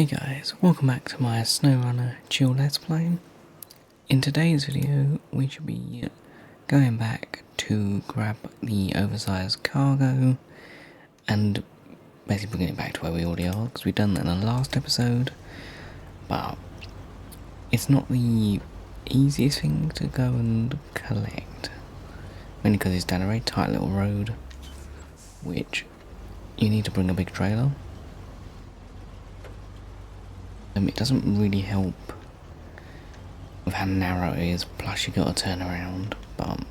Hey guys, welcome back to my Snowrunner chill let's play. In today's video we should be going back to grab the oversized cargo and basically bringing it back to where we already are, because we've done that in the last episode, but it's not the easiest thing to go and collect, mainly because it's down a very tight little road which you need to bring a big trailer. It doesn't really help with how narrow it is, plus you gotta turn around, and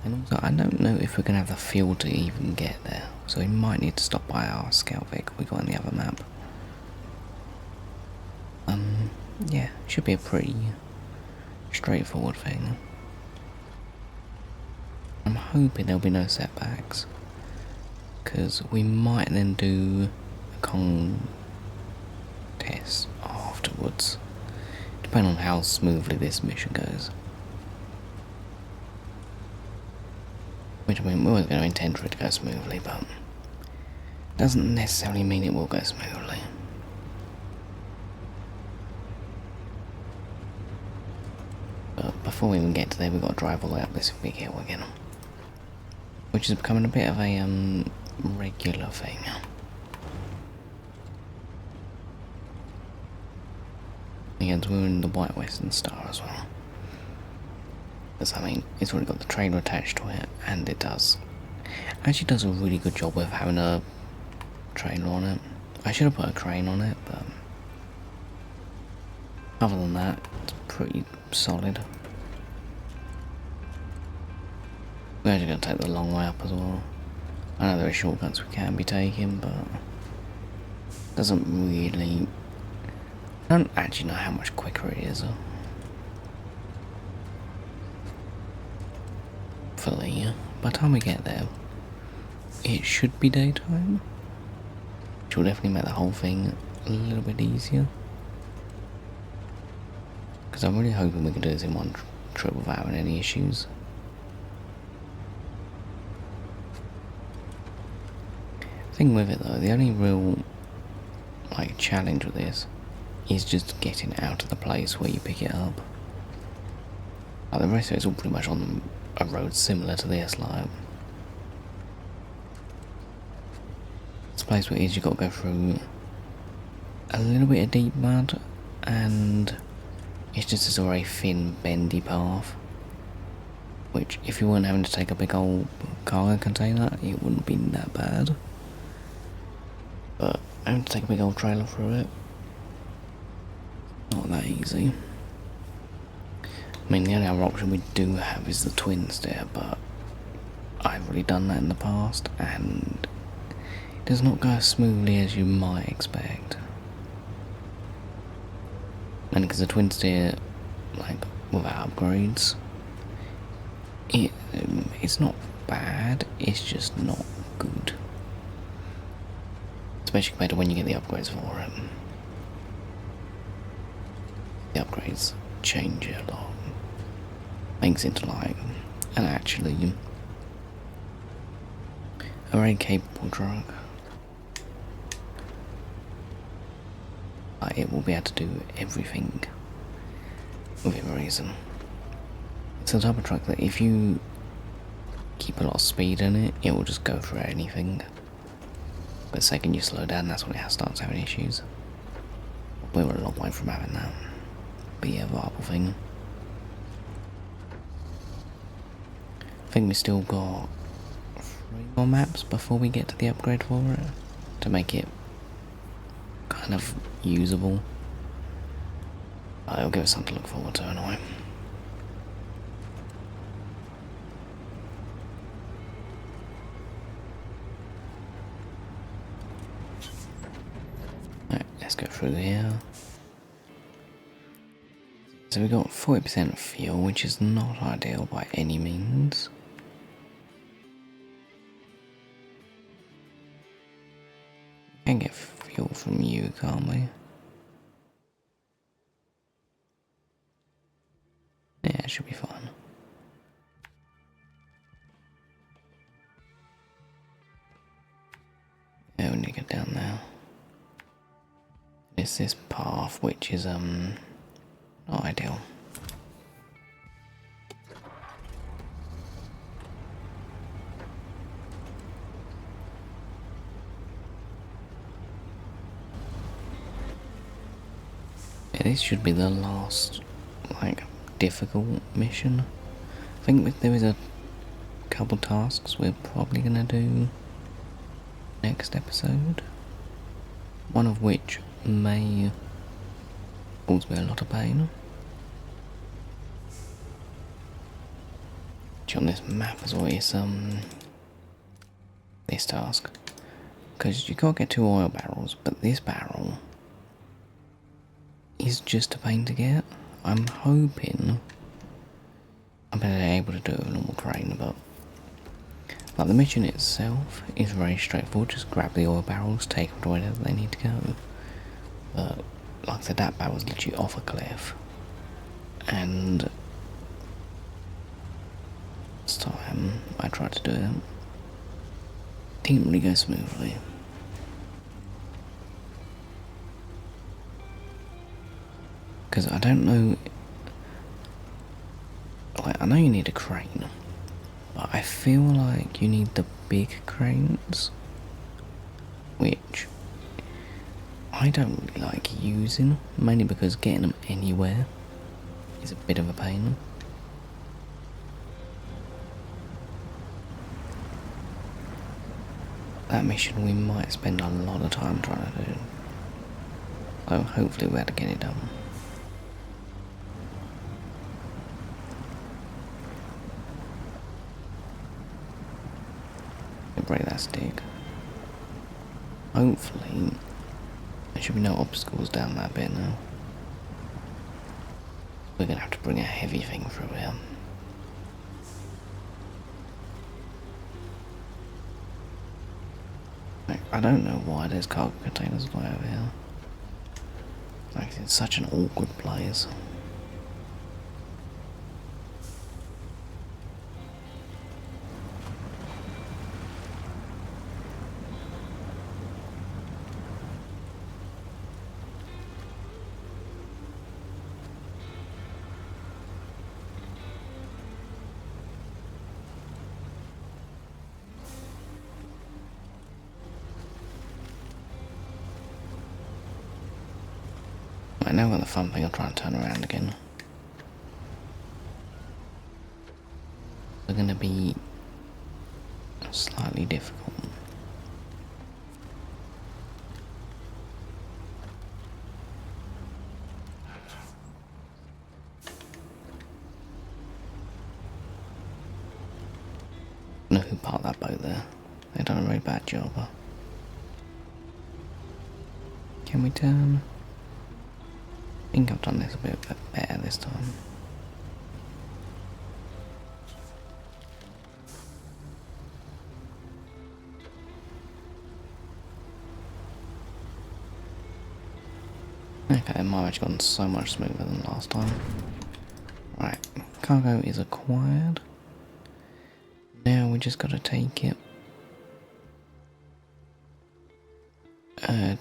also I don't know if we're gonna have the fuel to even get there, so we might need to stop by our scout vehicle we got on the other map. Yeah, should be a pretty straightforward thing. I'm hoping there'll be no setbacks, because we might then do a contest afterwards, depending on how smoothly this mission goes. Which I mean, we're always going to intend for it to go smoothly, but doesn't necessarily mean it will go smoothly. But before we even get to there, we've got to drive all the way up this big hill again, which is becoming a bit of a regular thing. Again, we're in the White Western Star as well. Because I mean, it's already got the trailer attached to it, and it actually does a really good job with having a trailer on it. I should have put a crane on it, but other than that, it's pretty solid. We're actually going to take the long way up as well. I know there are shortcuts we can be taking, but it doesn't really... I don't actually know how much quicker it is. Hopefully, by the time we get there, it should be daytime, which will definitely make the whole thing a little bit easier. Because I'm really hoping we can do this in one trip without having any issues. The thing with it though, the only real challenge with this is just getting out of the place where you pick it up. The rest of it's all pretty much on a road similar to this, it's a place where it is you've got to go through a little bit of deep mud, and it's just this very thin, bendy path, which if you weren't having to take a big old cargo container, it wouldn't be that bad. But having to take a big old trailer through it, not that easy. I mean, the only other option we do have is the twin stair, but I've already done that in the past, and it does not go as smoothly as you might expect. And because the twin stair, without upgrades, it's not bad, it's just not good. Especially compared to when you get the upgrades for it. The upgrades change it a lot. Makes it into an actually a very capable truck. It will be able to do everything within reason. It's the type of truck that if you keep a lot of speed in it, it will just go through anything. But the second you slow down, that's when it starts having issues. We're a long way from having that. But yeah, viable thing. I think we still got 3 more maps before we get to the upgrade for it, to make it kind of usable. It'll give us something to look forward to anyway. Right, let's go through here. So we got 40% fuel, which is not ideal by any means. We can get fuel from you, can't we? Yeah, it should be fine. Yeah, we need to get down there. It's this path which is not ideal. Yeah, this should be the last, like, difficult mission. I think there is a couple tasks we're probably gonna do next episode. One of which may cause me a lot of pain. Which on this map as well is this task. Because you can't get 2 oil barrels, but this barrel is just a pain to get. I'm hoping I'm better able to do it with a normal crane, but like the mission itself is very straightforward. Just grab the oil barrels, take them to wherever they need to go. But like I said, that barrel was literally off a cliff, and this time I tried to do it. Didn't really go smoothly. Because I don't know, like, I know you need a crane, but I feel like you need the big cranes, which I don't really like using, mainly because getting them anywhere is a bit of a pain. That mission we might spend a lot of time trying to do, so hopefully we'll be able to get it done. Break that stick. Hopefully there should be no obstacles down that bit now. We're gonna have to bring a heavy thing through here. Like, I don't know why there's cargo containers way over here. Like, it's such an awkward place. Right, now we've got the fun thing of trying to turn around again. They're going to be slightly difficult. I don't know who parked that boat there. They've done a very bad job. Can we turn? I think I've done this a bit better this time. Okay, it might have actually gone so much smoother than last time. Right, cargo is acquired. Now we just gotta take it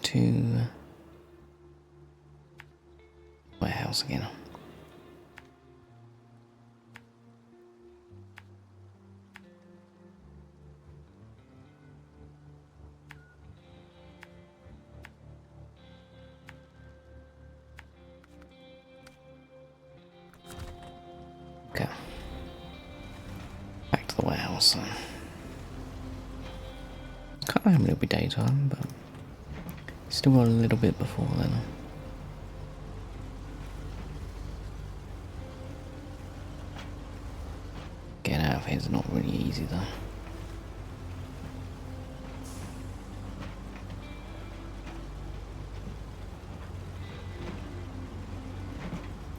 to warehouse again. Okay. Back to the warehouse. Can't remember it'll be daytime, but still got a little bit before then. Getting out of here is not really easy though.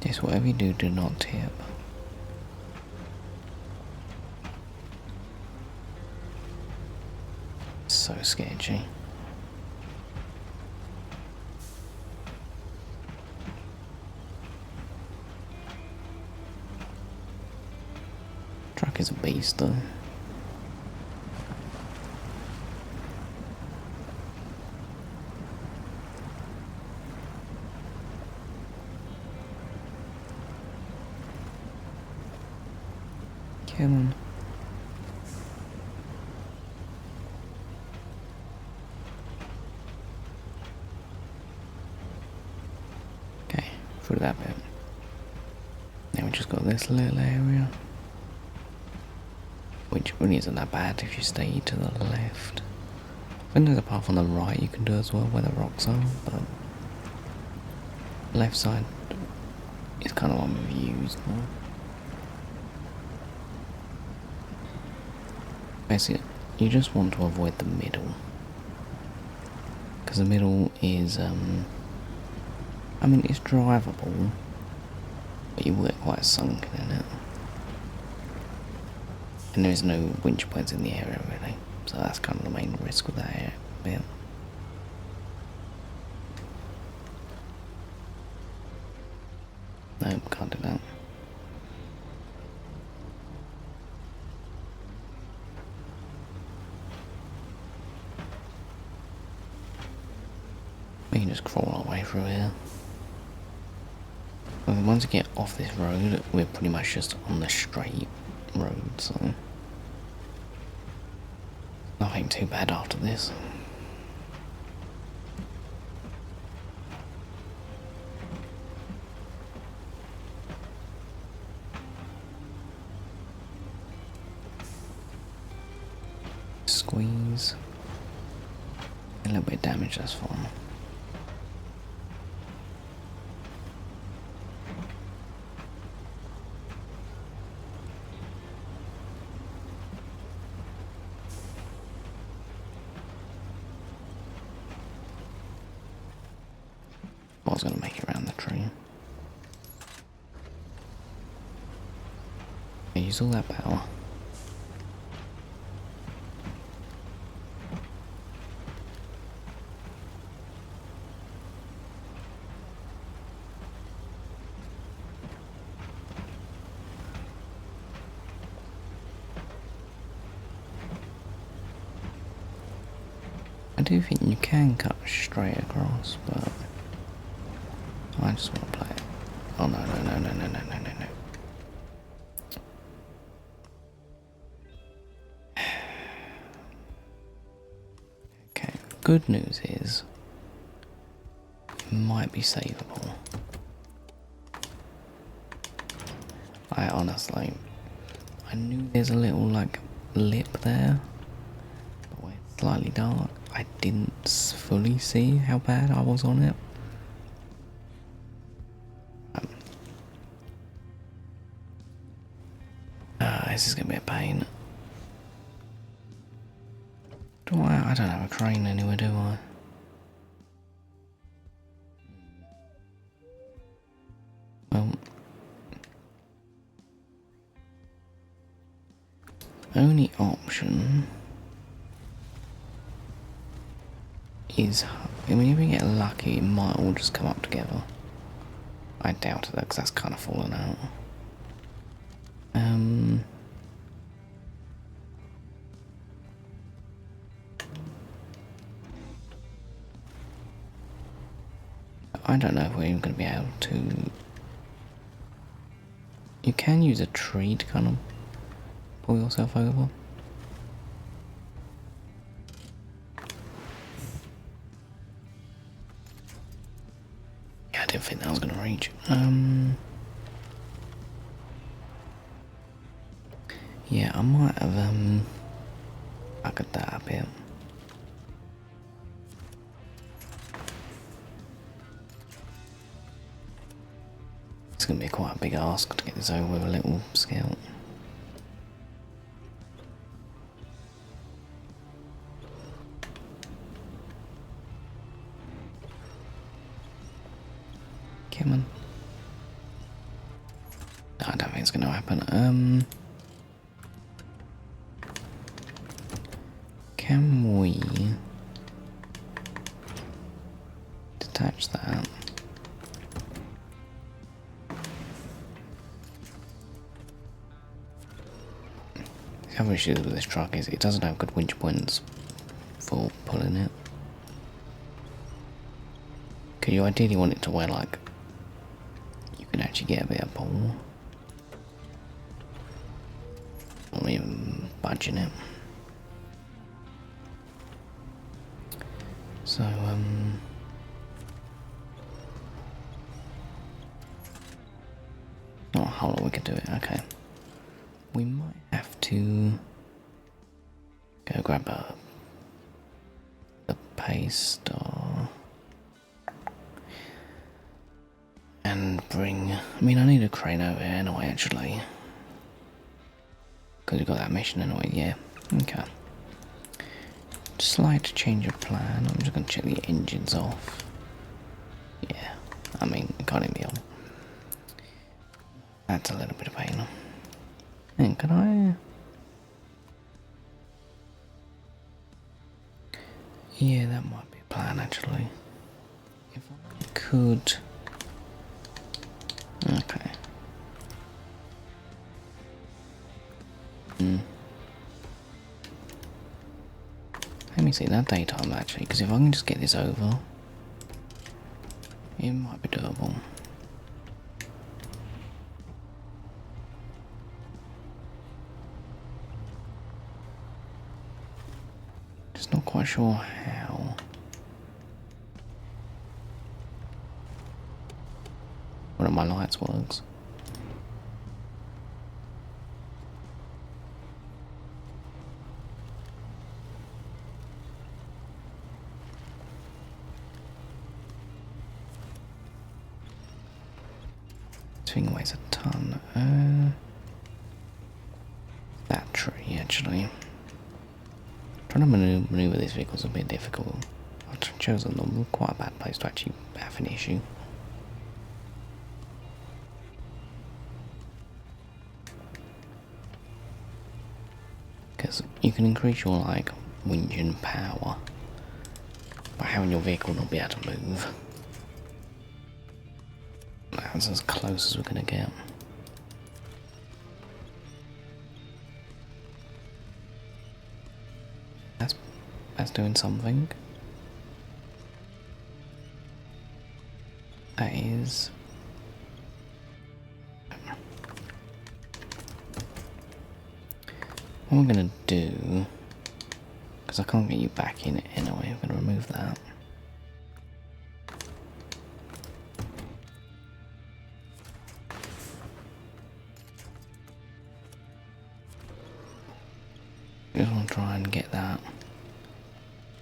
Just whatever you do, do not tip. So sketchy. Truck is a beast though. Come on. Okay, through that bit. Then we just got this little area, which really isn't that bad if you stay to the left. I think there's a path on the right you can do as well where the rocks are, but left side is kind of one we've used more. Basically, you just want to avoid the middle, because the middle is, I mean, it's drivable, but you will get quite sunken in it. And there is no winch points in the area really, so that's kind of the main risk with that bit. No, can't do that. We can just crawl our way through here. Well, once we get off this road, we're pretty much just on the straight road, so nothing too bad after this. Squeeze. A little bit of damage, that's fine. I was going to make it around the tree. I use all that power. I do think you can cut straight across, but I just want to play it. Oh no, no, no, no, no, no, no, no, no. Okay, good news is it might be savable. I honestly, I knew there's a little like lip there, but where it's slightly dark, I didn't fully see how bad I was on it. This is gonna be a pain. I don't have a crane anywhere, do I? Well, only option is, I mean, if we get lucky, it might all just come up together. I doubt it though, because that's kind of fallen out. I don't know if we're even going to be able to. You can use a tree to kind of pull yourself over. Yeah, I didn't think that was going to reach. Yeah, I might have bugged that a bit. It's going to be quite a big ask to get this over with a little scout. Come on. No, I don't think it's going to happen. Can we detach that? The other issue with this truck is it doesn't have good winch points for pulling it. Because you ideally want it to where, like, you can actually get a bit of pull. not even budging it. So, oh, how long we could do it, okay. We might have to go grab the paste and bring, I mean I need a crane over here anyway actually. Because we've got that mission anyway, yeah, okay. Slight change of plan, I'm just going to check the engines off. Yeah, I mean, it can't even be on. That's a little bit of pain. And can I... Yeah, that might be a plan actually. If I could... Okay. Let me see that daytime actually, because if I can just get this over, it might be doable. Just not quite sure how. One of my lights works. This thing weighs a ton. That tree actually. Trying to maneuver this vehicle is a bit difficult. I've chosen quite a bad place to actually have an issue. Because you can increase your like engine power by having your vehicle not be able to move. That's as close as we're gonna get. That's doing something. That is... What I'm gonna do, because I can't get you back in it anyway, I'm gonna remove that. Just want to try and get that.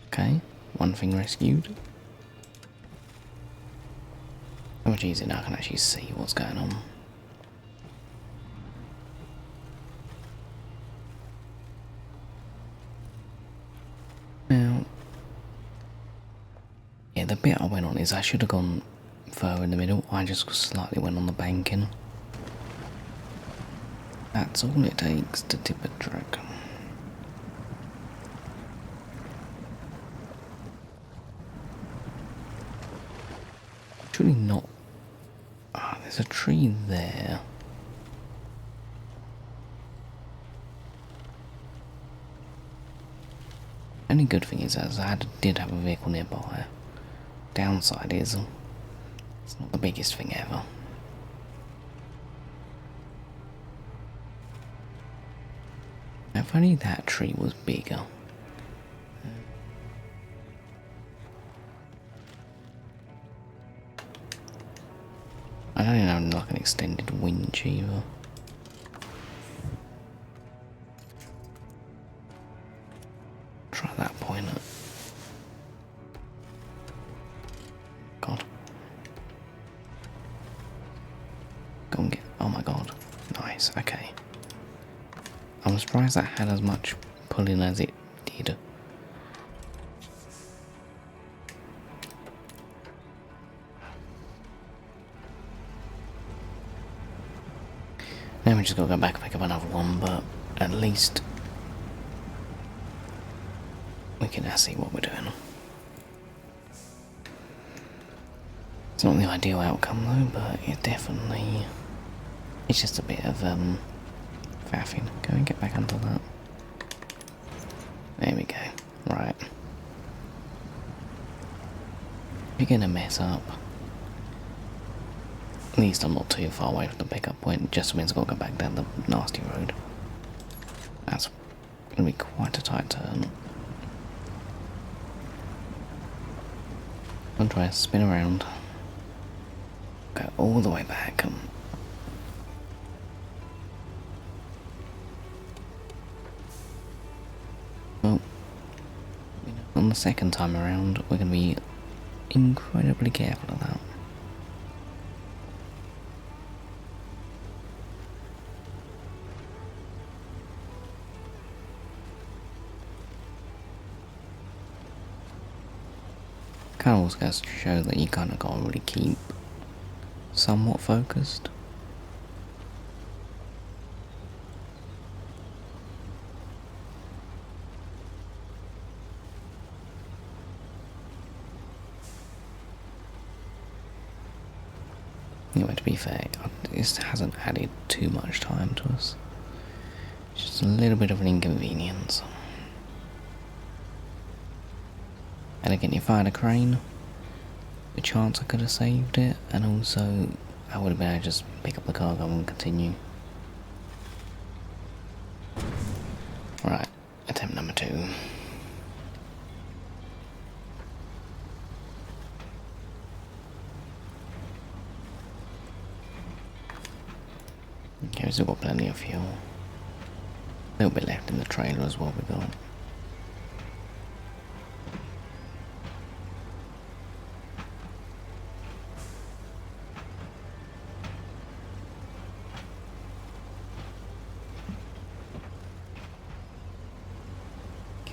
Okay, one thing rescued. So much easier now I can actually see what's going on. Now, yeah, the bit I went on is I should have gone further in the middle. I just slightly went on the banking. That's all it takes to tip a truck. Actually not. Ah, there's a tree there. Only good thing is that I did have a vehicle nearby. Downside is it's not the biggest thing ever. If only that tree was bigger. I don't even have like an extended winch either. Try that point up. God. Go and get. Oh my god. Nice, okay. I'm surprised that had as much pulling as it did. Now we just gotta go back and pick up another one, but at least we can now see what we're doing. It's not the ideal outcome though, but it definitely, it's just a bit of faffing. Go and get back onto that. There we go. Right. If you're gonna mess up, at least I'm not too far away from the pickup point, just means I've got to go back down the nasty road. That's going to be quite a tight turn. I'm trying to spin around. Go all the way back. Well, on the second time around, we're going to be incredibly careful of that. Kind of also goes to show that you kind of got to really keep somewhat focused. Anyway, to be fair, this hasn't added too much time to us. It's just a little bit of an inconvenience. And again, if I had a crane, the chance I could have saved it, and also I would have been able to just pick up the cargo and continue. Right, attempt number 2. Okay, we've still got plenty of fuel. A little bit left in the trailer as well, we got.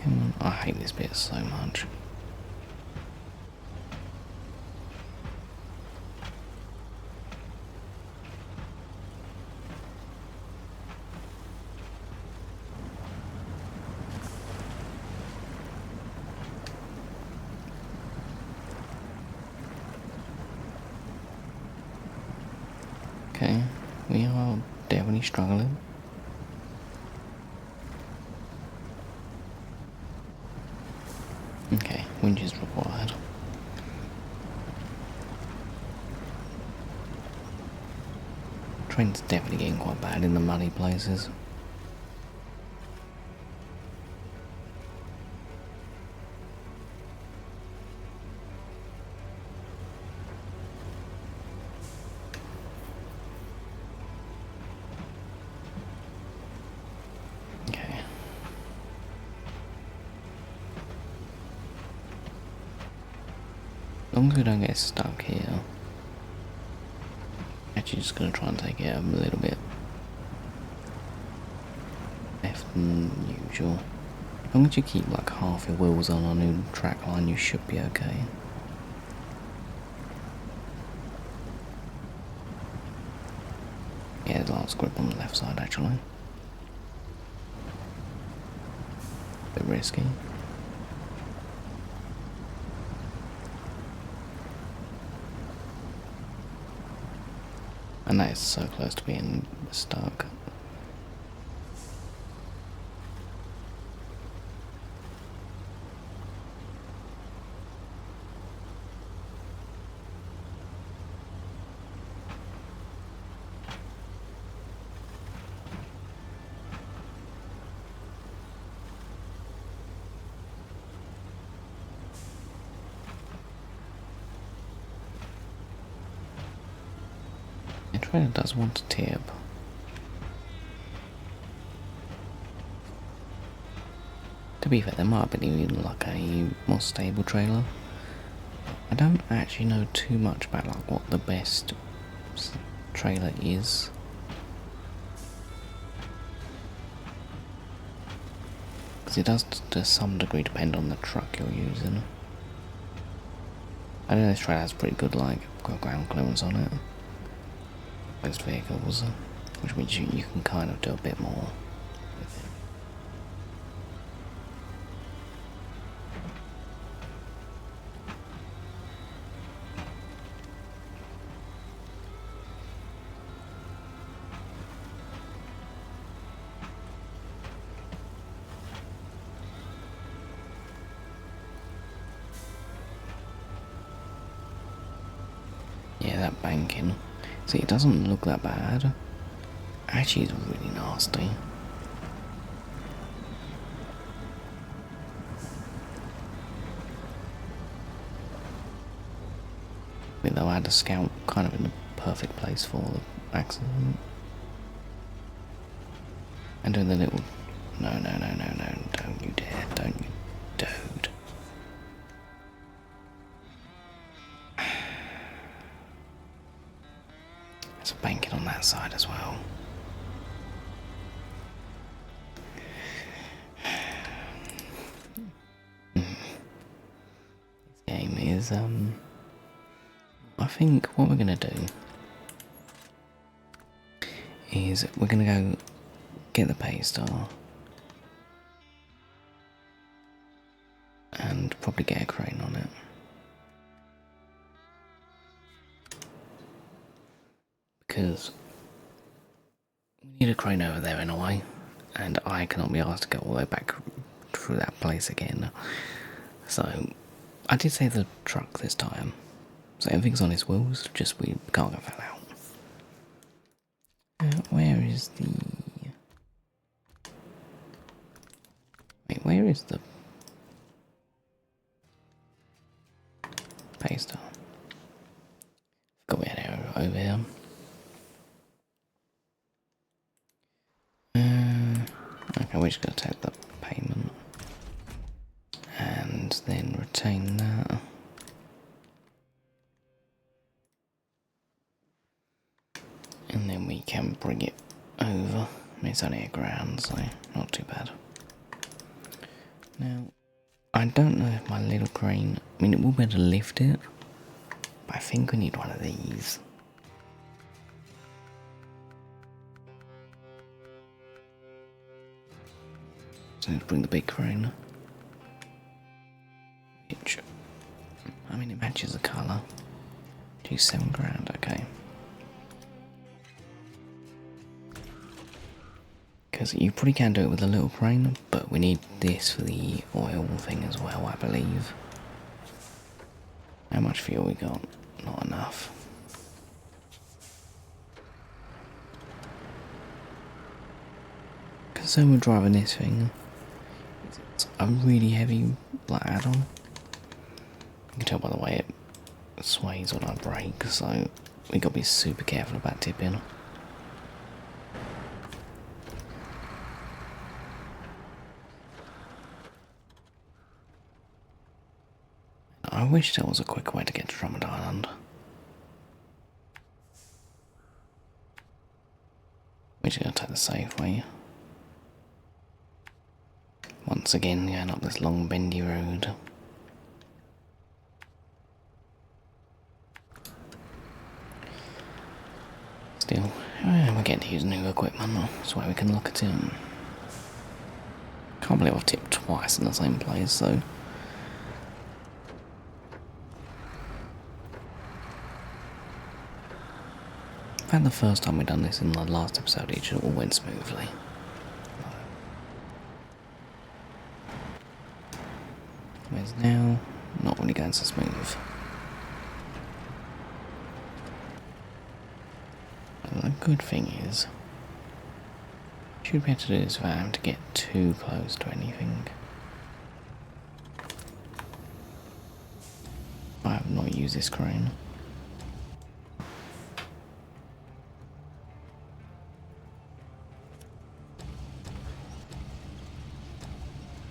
Come on, I hate this bit so much. Okay, we are definitely struggling. Okay, winch is required. Train's definitely getting quite bad in the muddy places. As long as we don't get stuck here, actually just going to try and take it a little bit left than usual. As long as you keep like half your wheels on a new track line, you should be okay. Yeah, there's a lot of grip on the left side actually. Bit risky. And that is so close to being stuck. The trailer does want to tip. To be fair, there might have been even like a more stable trailer. I don't actually know too much about like what the best trailer is. Because it does to some degree depend on the truck you're using. I know this trailer has pretty good like ground clearance on it. Most vehicles, which means you can kind of do a bit more with it. Yeah, that banking. See, it doesn't look that bad. Actually, it's really nasty. Though I had a scout kind of in the perfect place for the accident. And doing the little... No, don't you dare, don't you, dude. There's a banking on that side as well. This game is, I think what we're gonna do is we're gonna go get the pay star and probably get a crane on it. Because we need a crane over there in a way, and I cannot be asked to go all the way back through that place again. So I did save the truck this time, so everything's on its wheels, just we cargo fell out. Where is the... Wait, where is the pay star? Got we had it over here. Okay, we're just going to take the payment and then retain that. And then we can bring it over. I mean, it's only £1,000, so not too bad. Now, I don't know if my little crane, I mean, it will be able to lift it, but I think we need one of these. So let's bring the big crane, which, I mean, it matches the colour. Geez, £7,000, okay. Because you probably can do it with a little crane, but we need this for the oil thing as well, I believe. How much fuel we got? Not enough. Because when we're driving this thing, it's a really heavy add-on. You can tell by the way it sways on our brakes, so we got to be super careful about tipping. I wish there was a quick way to get to Drummond Island. We're just going to take the safe way. Once again, going up this long bendy road. Still, we're getting to use new equipment, that's why we can look at it. Can't believe I've tipped twice in the same place, so... I think the first time we done this in the last episode, it all went smoothly. Whereas now, not really going so smooth. But the good thing is, should be able to do this without having to get too close to anything. I have not used this crane.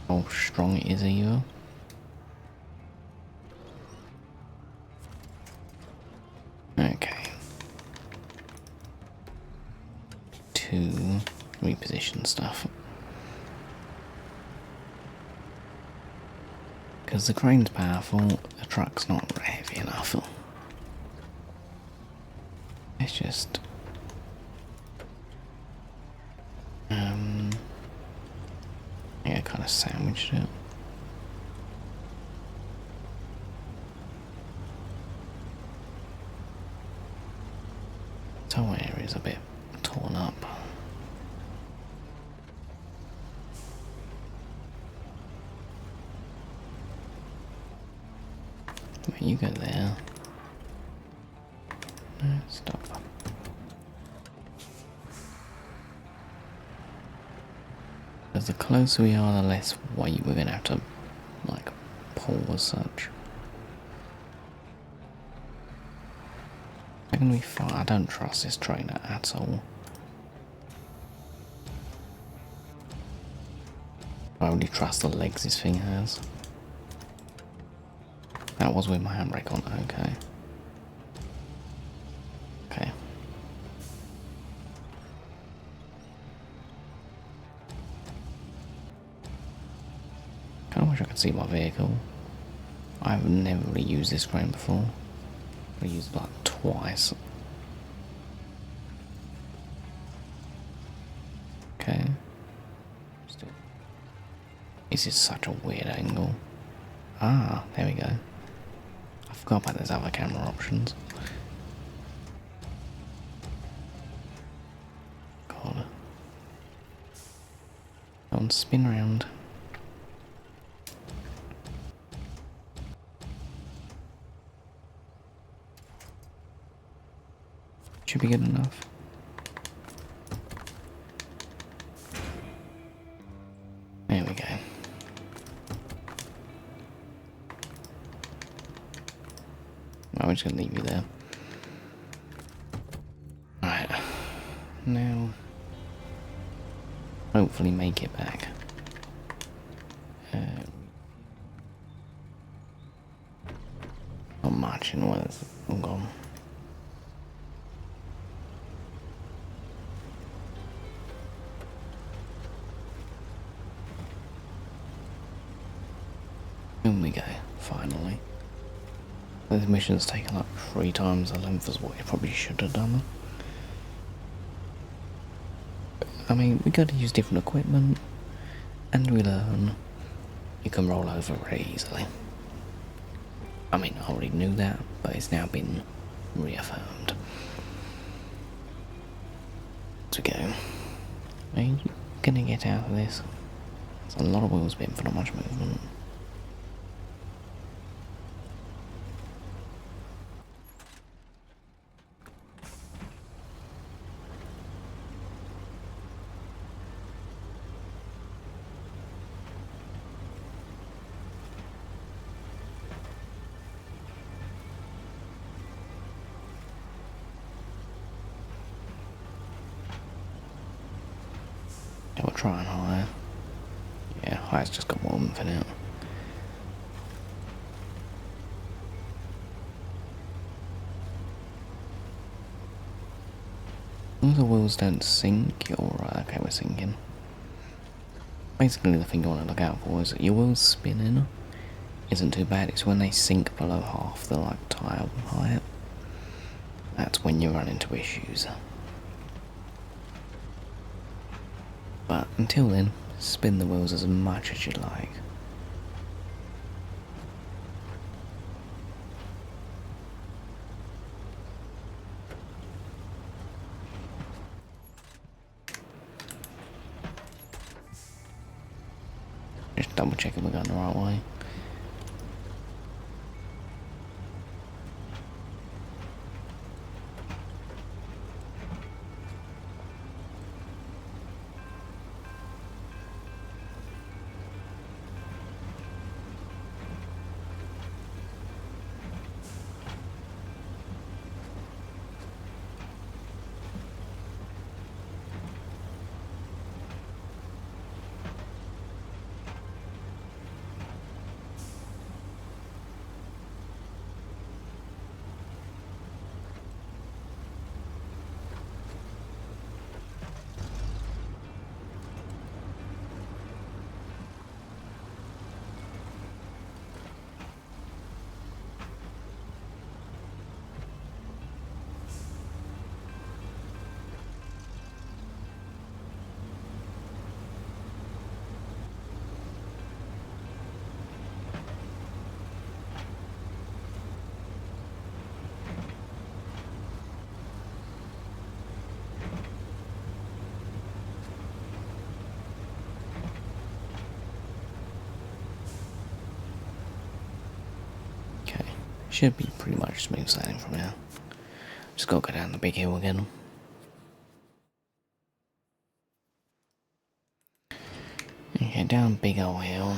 How strong it is either. Okay. To reposition stuff. Because the crane's powerful, the truck's not heavy enough. It's just... yeah, kind of sandwiched it. Toe area is a bit torn up. When you go there. No, stop. Because the closer we are, the less weight we're going to have to, like, pull as such. They're gonna be fine. I don't trust this trainer at all. I only trust the legs this thing has. That was with my handbrake on, okay. Okay. Kinda wish I could see my vehicle. I've never really used this frame before. I used it like twice. Okay. Still. This is such a weird angle. Ah, there we go. I forgot about those other camera options. God. Go on, spin round. Should be good enough. There we go. Well, we're just gonna leave you there. Right. Now, hopefully make it back. Not much in what it's all gone. Here we go, finally. This mission's taken like 3 times the length as what it probably should have done. I mean, we got to use different equipment, and we learn you can roll over very easily. I mean, I already knew that, but it's now been reaffirmed. Let's go. Are you gonna get out of this? It's a lot of wheel spin for not much movement. Yeah, we're trying higher. Yeah, high's just got more for now. As long as the wheels don't sink, you're alright. Okay, we're sinking. Basically, the thing you want to look out for is that your wheels spinning isn't too bad. It's when they sink below half the tyre height. That's when you run into issues. But until then, spin the wheels as much as you like. Just double checking we're going the right way. Should be pretty much smooth sailing from here. Just gotta go down the big hill again. Okay, down big old hill.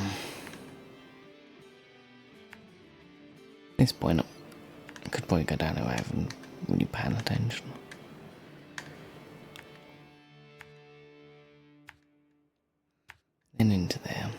At this point, I could probably go down there and really paying attention. Then into there.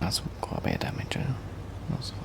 That's quite a bit of damage, that's fine.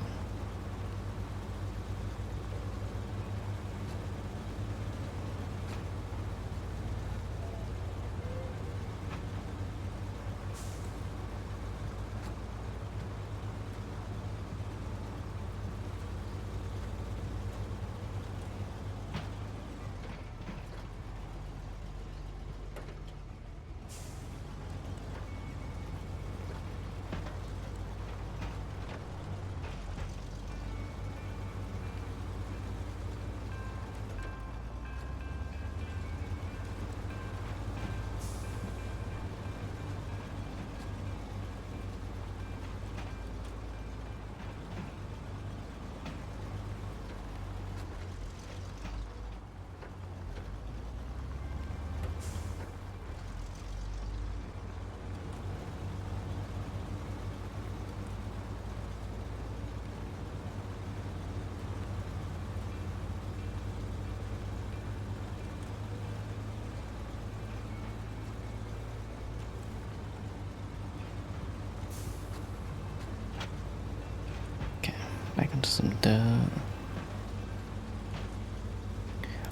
Back into some dirt.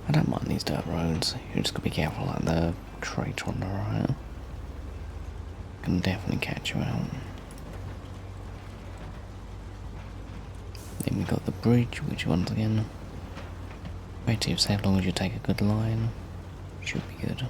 I don't mind these dirt roads. You just gotta be careful, like the traitor on the right can definitely catch you out. Then we got the bridge, which once again, wait till you say as long as you take a good line, should be good.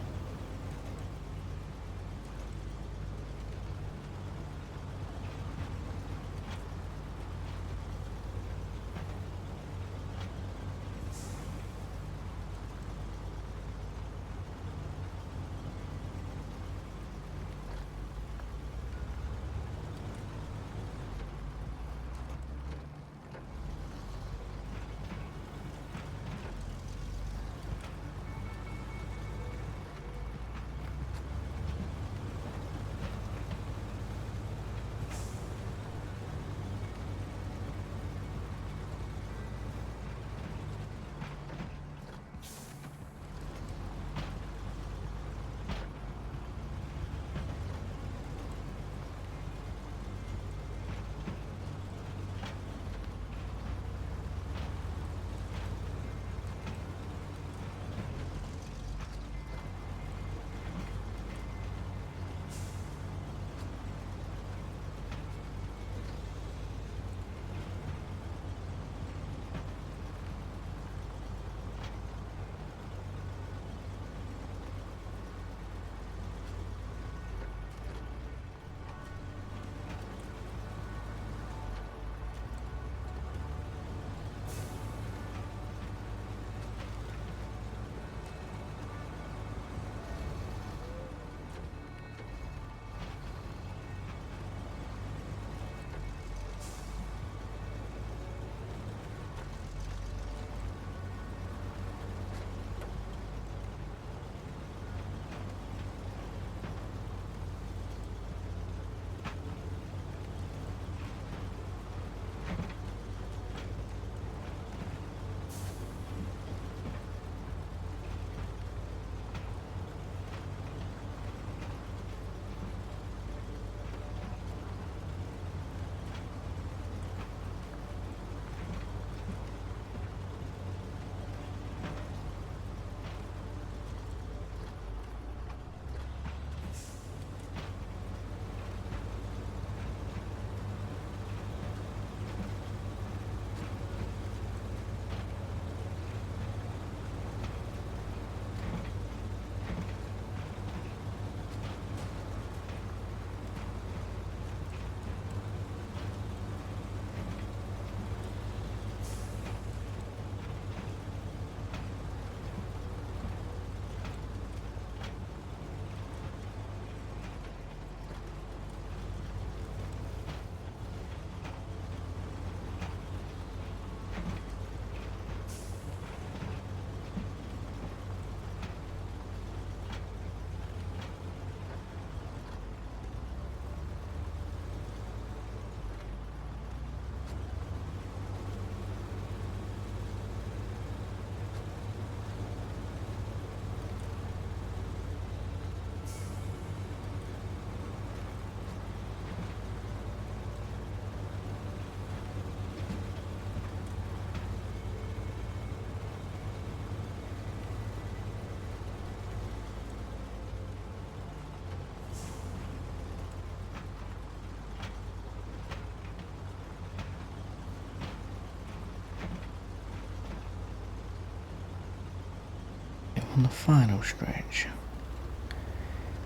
on the final stretch.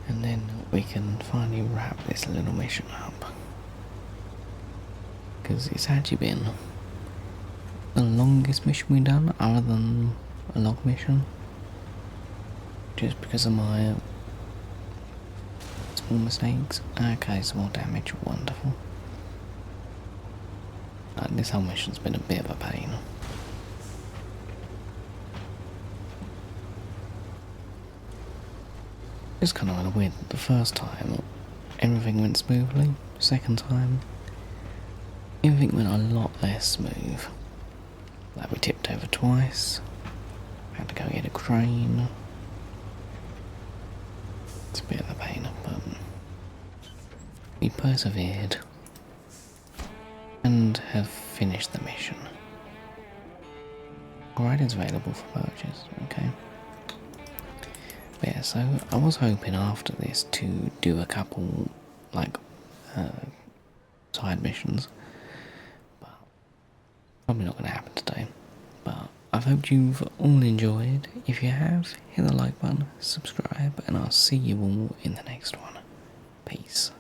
And then we can finally wrap this little mission up. Because it's actually been the longest mission we've done, other than a log mission. Just because of my small mistakes. Okay, some more damage, wonderful. This whole mission's been a bit of a pain. It's kind of weird. The first time, everything went smoothly. Second time, everything went a lot less smooth. Like we tipped over twice. Had to go get a crane. It's a bit of a pain, but we persevered and have finished the mission. Alright, it's available for purchase, okay. But yeah, so I was hoping after this to do a couple, like, side missions, but probably not going to happen today. But I've hoped you've all enjoyed. If you have, hit the like button, subscribe, and I'll see you all in the next one. Peace.